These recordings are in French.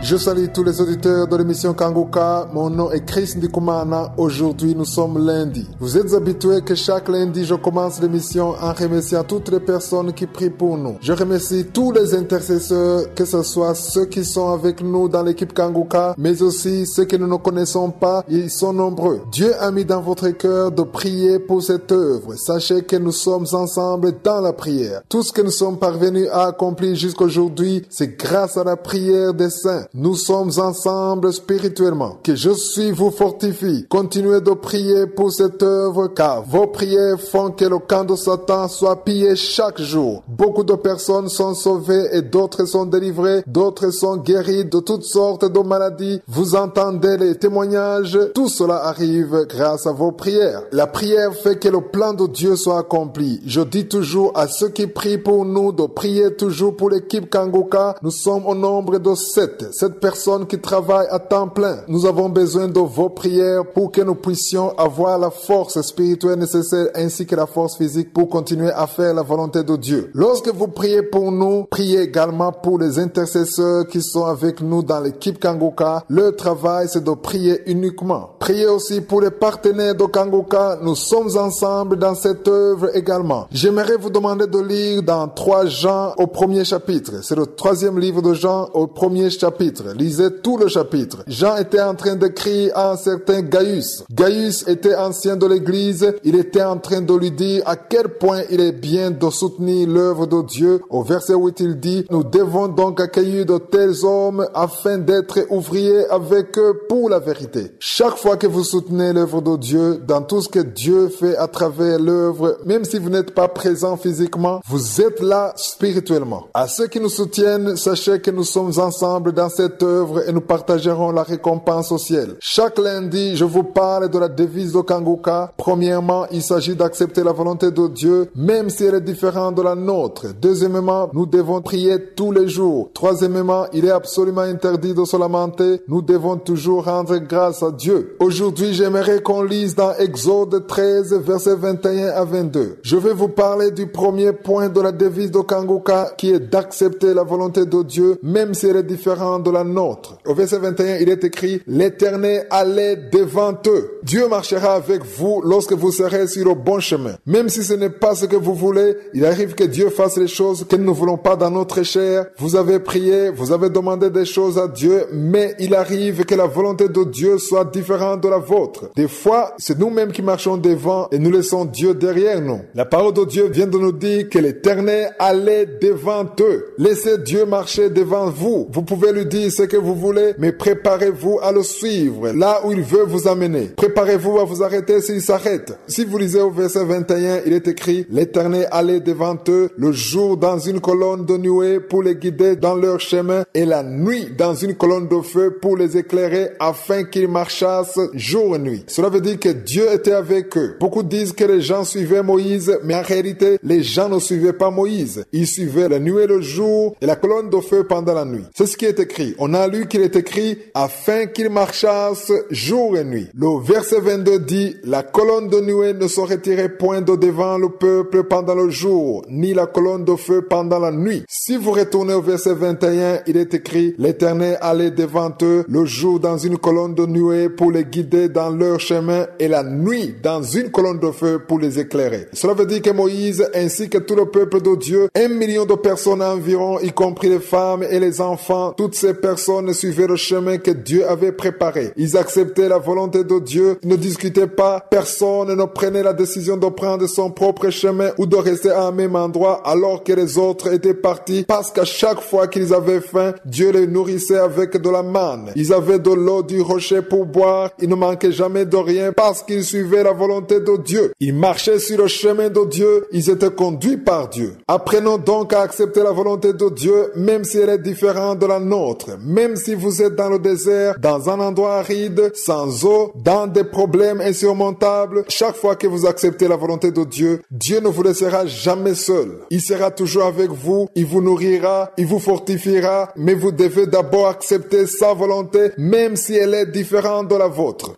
Je salue tous les auditeurs de l'émission Kanguka. Mon nom est Chris Ndikumana. Aujourd'hui, nous sommes lundi. Vous êtes habitués que chaque lundi, je commence l'émission en remerciant toutes les personnes qui prient pour nous. Je remercie tous les intercesseurs, que ce soit ceux qui sont avec nous dans l'équipe Kanguka, mais aussi ceux que nous ne connaissons pas. Ils sont nombreux. Dieu a mis dans votre cœur de prier pour cette œuvre. Sachez que nous sommes ensemble dans la prière. Tout ce que nous sommes parvenus à accomplir jusqu'aujourd'hui, c'est grâce à la prière des saints. Nous sommes ensemble spirituellement. Que je vous fortifie. Continuez de prier pour cette œuvre car vos prières font que le camp de Satan soit pillé chaque jour. Beaucoup de personnes sont sauvées et d'autres sont délivrées, d'autres sont guéries de toutes sortes de maladies. Vous entendez les témoignages. Tout cela arrive grâce à vos prières. La prière fait que le plan de Dieu soit accompli. Je dis toujours à ceux qui prient pour nous de prier toujours pour l'équipe Kanguka. Nous sommes au nombre de 7 personnes qui travaillent à temps plein. Nous avons besoin de vos prières pour que nous puissions avoir la force spirituelle nécessaire ainsi que la force physique pour continuer à faire la volonté de Dieu. Lorsque vous priez pour nous, priez également pour les intercesseurs qui sont avec nous dans l'équipe Kanguka. Leur travail, c'est de prier uniquement. Priez aussi pour les partenaires de Kanguka. Nous sommes ensemble dans cette œuvre également. J'aimerais vous demander de lire dans 3 Jean au 1er chapitre. C'est le 3e livre de Jean au 1er chapitre. Lisez tout le chapitre. Jean était en train d'écrire à un certain Gaius. Gaius était ancien de l'église. Il était en train de lui dire à quel point il est bien de soutenir l'œuvre de Dieu. Au verset 8, il dit, nous devons donc accueillir de tels hommes afin d'être ouvriers avec eux pour la vérité. Chaque fois que vous soutenez l'œuvre de Dieu, dans tout ce que Dieu fait à travers l'œuvre, même si vous n'êtes pas présent physiquement, vous êtes là spirituellement. À ceux qui nous soutiennent, sachez que nous sommes ensemble dans cette œuvre et nous partagerons la récompense au ciel. Chaque lundi, je vous parle de la devise de Kanguka. Premièrement, il s'agit d'accepter la volonté de Dieu, même si elle est différente de la nôtre. Deuxièmement, nous devons prier tous les jours. Troisièmement, il est absolument interdit de se lamenter. Nous devons toujours rendre grâce à Dieu. Aujourd'hui, j'aimerais qu'on lise dans Exode 13, versets 21 à 22. Je vais vous parler du premier point de la devise de Kanguka, qui est d'accepter la volonté de Dieu, même si elle est différente de la nôtre. Au verset 21, il est écrit, l'Éternel allait devant eux. Dieu marchera avec vous lorsque vous serez sur le bon chemin. Même si ce n'est pas ce que vous voulez, il arrive que Dieu fasse les choses que nous ne voulons pas dans notre chair. Vous avez prié, vous avez demandé des choses à Dieu, mais il arrive que la volonté de Dieu soit différente de la vôtre. Des fois, c'est nous-mêmes qui marchons devant et nous laissons Dieu derrière nous. La parole de Dieu vient de nous dire que l'Éternel allait devant eux. Laissez Dieu marcher devant vous. Vous pouvez lui dire ce que vous voulez, mais préparez-vous à le suivre là où il veut vous amener. Préparez-vous à vous arrêter s'il s'arrête. Si vous lisez au verset 21, il est écrit, l'Éternel allait devant eux le jour dans une colonne de nuée pour les guider dans leur chemin et la nuit dans une colonne de feu pour les éclairer afin qu'ils marchassent jour et nuit. Cela veut dire que Dieu était avec eux. Beaucoup disent que les gens suivaient Moïse, mais en réalité, les gens ne suivaient pas Moïse. Ils suivaient la nuée le jour et la colonne de feu pendant la nuit. C'est ce qui est écrit. On a lu qu'il est écrit afin qu'ils marchassent jour et nuit. Le verset 22 dit, la colonne de nuée ne se retirait point de devant le peuple pendant le jour, ni la colonne de feu pendant la nuit. Si vous retournez au verset 21, il est écrit, l'Éternel allait devant eux le jour dans une colonne de nuée pour les guider dans leur chemin et la nuit dans une colonne de feu pour les éclairer. Cela veut dire que Moïse ainsi que tout le peuple de Dieu, 1 million de personnes environ, y compris les femmes et les enfants, toutes ces personnes suivaient le chemin que Dieu avait préparé. Ils acceptaient la volonté de Dieu, ils ne discutaient pas, personne ne prenait la décision de prendre son propre chemin ou de rester à un même endroit alors que les autres étaient partis, parce qu'à chaque fois qu'ils avaient faim, Dieu les nourrissait avec de la manne. Ils avaient de l'eau du rocher pour boire, ils ne manquaient jamais de rien parce qu'ils suivaient la volonté de Dieu. Ils marchaient sur le chemin de Dieu, ils étaient conduits par Dieu. Apprenons donc à accepter la volonté de Dieu, même si elle est différente de la nôtre. Même si vous êtes dans le désert, dans un endroit aride, sans eau, dans des problèmes insurmontables, chaque fois que vous acceptez la volonté de Dieu, Dieu ne vous laissera jamais seul. Il sera toujours avec vous, il vous nourrira, il vous fortifiera, mais vous devez d'abord accepter sa volonté, même si elle est différente de la vôtre.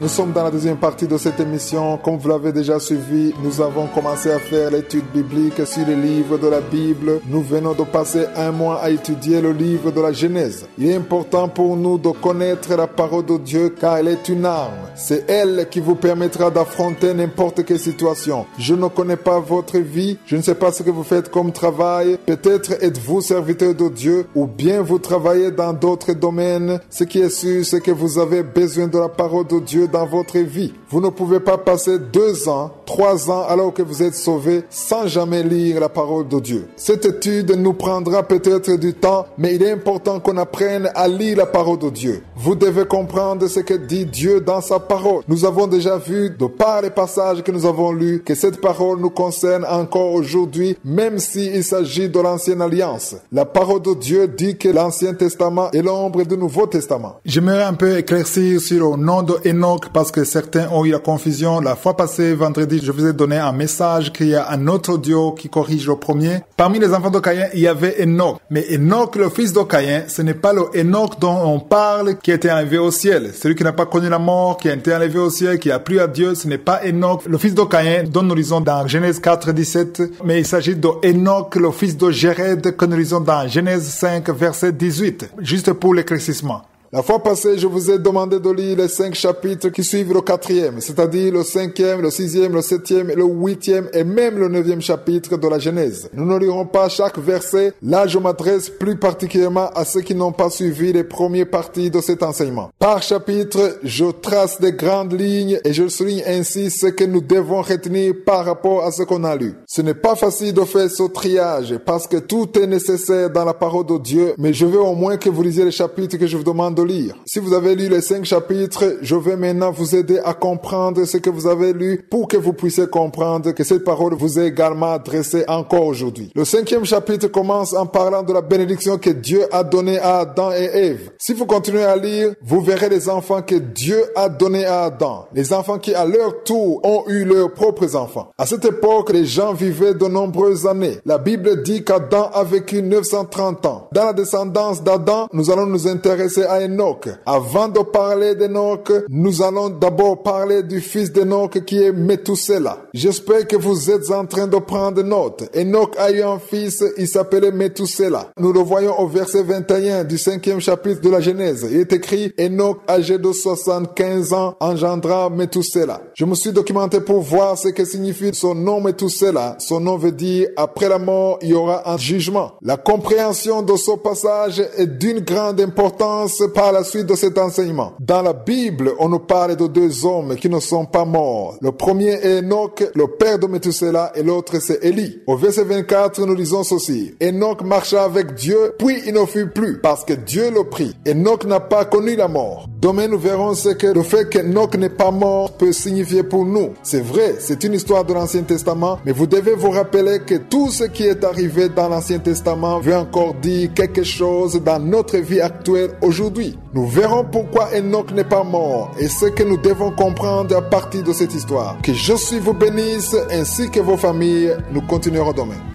Nous sommes dans la deuxième partie de cette émission. Comme vous l'avez déjà suivi, nous avons commencé à faire l'étude biblique sur le livre de la Bible. Nous venons de passer un mois à étudier le livre de la Genèse. Il est important pour nous de connaître la parole de Dieu car elle est une arme. C'est elle qui vous permettra d'affronter n'importe quelle situation. Je ne connais pas votre vie. Je ne sais pas ce que vous faites comme travail. Peut-être êtes-vous serviteur de Dieu ou bien vous travaillez dans d'autres domaines. Ce qui est sûr, c'est que vous avez besoin de la parole de Dieu dans votre vie. Vous ne pouvez pas passer 2 ans, 3 ans alors que vous êtes sauvé sans jamais lire la parole de Dieu. Cette étude nous prendra peut-être du temps, mais il est important qu'on apprenne à lire la parole de Dieu. Vous devez comprendre ce que dit Dieu dans sa parole. Nous avons déjà vu, de par les passages que nous avons lus, que cette parole nous concerne encore aujourd'hui, même s'il s'agit de l'Ancienne Alliance. La parole de Dieu dit que l'Ancien Testament est l'ombre du Nouveau Testament. J'aimerais un peu éclaircir sur le nom de Enoch parce que certains ont eu la confusion. La fois passée, vendredi, je vous ai donné un message qu'il y a un autre audio qui corrige le premier. Parmi les enfants de Caïn, il y avait Enoch. Mais Enoch, le fils de Caïn, ce n'est pas le Enoch dont on parle qui a été enlevé au ciel. Celui qui n'a pas connu la mort, qui a été enlevé au ciel, qui a plu à Dieu, ce n'est pas Enoch, le fils de Caïn, dont nous lisons dans Genèse 4, 17. Mais il s'agit de Enoch, le fils de Jéred, que nous lisons dans Genèse 5, verset 18. Juste pour l'éclaircissement. La fois passée, je vous ai demandé de lire les 5 chapitres qui suivent le 4e, c'est-à-dire le 5e, le 6e, le 7e, le 8e et même le 9e chapitre de la Genèse. Nous ne lirons pas chaque verset. Là, je m'adresse plus particulièrement à ceux qui n'ont pas suivi les premières parties de cet enseignement. Par chapitre, je trace des grandes lignes et je souligne ainsi ce que nous devons retenir par rapport à ce qu'on a lu. Ce n'est pas facile de faire ce triage parce que tout est nécessaire dans la parole de Dieu, mais je veux au moins que vous lisiez les chapitres que je vous demande de lire. Si vous avez lu les 5 chapitres, je vais maintenant vous aider à comprendre ce que vous avez lu pour que vous puissiez comprendre que cette parole vous est également adressée encore aujourd'hui. Le 5e chapitre commence en parlant de la bénédiction que Dieu a donnée à Adam et Ève. Si vous continuez à lire, vous verrez les enfants que Dieu a donnés à Adam. Les enfants qui à leur tour ont eu leurs propres enfants. À cette époque, les gens vivaient de nombreuses années. La Bible dit qu'Adam a vécu 930 ans. Dans la descendance d'Adam, nous allons nous intéresser à Enoch. Avant de parler d'Enoch, nous allons d'abord parler du fils d'Enoch qui est Méthusela. J'espère que vous êtes en train de prendre note. Enoch a eu un fils, il s'appelait Méthusela. Nous le voyons au verset 21 du 5e chapitre de la Genèse. Il est écrit Enoch, âgé de 75 ans, engendra Méthusela. Je me suis documenté pour voir ce que signifie son nom Méthusela. Son nom veut dire après la mort, il y aura un jugement. La compréhension de ce passage est d'une grande importance par la suite de cet enseignement. Dans la Bible, on nous parle de 2 hommes qui ne sont pas morts. Le premier est Enoch, le père de Méthusela, et l'autre c'est Élie. Au verset 24, nous lisons ceci. Enoch marcha avec Dieu, puis il ne fut plus, parce que Dieu le prit. Enoch n'a pas connu la mort. Demain, nous verrons ce que le fait qu'Enoch n'est pas mort peut signifier pour nous. C'est vrai, c'est une histoire de l'Ancien Testament, mais vous devez vous rappeler que tout ce qui est arrivé dans l'Ancien Testament veut encore dire quelque chose dans notre vie actuelle aujourd'hui. Nous verrons pourquoi Enoch n'est pas mort et ce que nous devons comprendre à partir de cette histoire. Que Jésus vous bénisse ainsi que vos familles. Nous continuerons demain.